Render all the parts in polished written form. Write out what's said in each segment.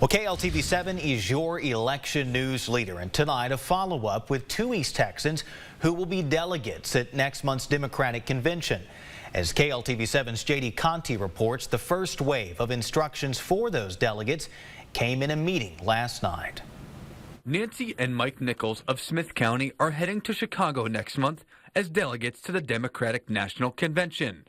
Well, KLTV7 is your election news leader, and tonight a follow-up with two East Texans who will be delegates at next month's Democratic convention. As KLTV7's JD Conti reports, the first wave of instructions for those delegates came in a meeting last night. Nancy and Mike Nichols of Smith County are heading to Chicago next month as delegates to the Democratic National Convention.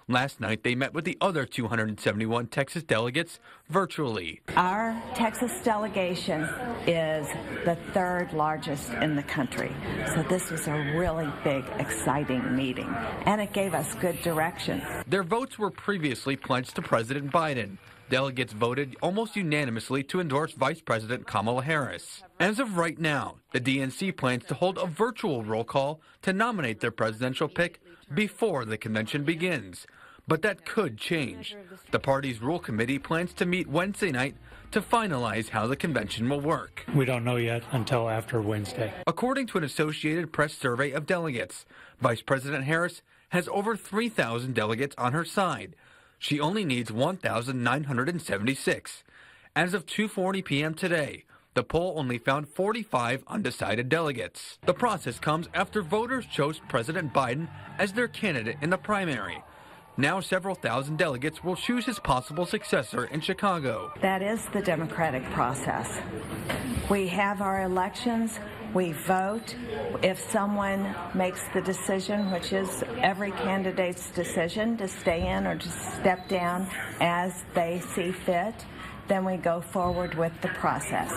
Last night, they met with the other 271 Texas delegates virtually. Our Texas delegation is the third largest in the country. So this was a really big, exciting meeting, and it gave us good direction. Their votes were previously pledged to President Biden. Delegates voted almost unanimously to endorse Vice President Kamala Harris. As of right now, the DNC plans to hold a virtual roll call to nominate their presidential pick before the convention begins. But that could change. The party's rule committee plans to meet Wednesday night to finalize how the convention will work. We don't know yet until after Wednesday. According to an Associated Press survey of delegates, Vice President Harris has over 3,000 delegates on her side. She only needs 1,976. As of 2:40 p.m. today, the poll only found 45 undecided delegates. The process comes after voters chose President Biden as their candidate in the primary. Now several thousand delegates will choose his possible successor in Chicago. That is the democratic process. We have our elections, we vote. If someone makes the decision, which is every candidate's decision, to stay in or to step down as they see fit, then we go forward with the process.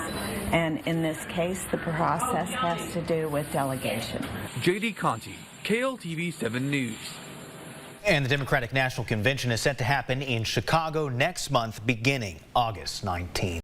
And in this case, the process has to do with delegation. JD Conti, KLTV7 News. And the Democratic National Convention is set to happen in Chicago next month, beginning August 19th.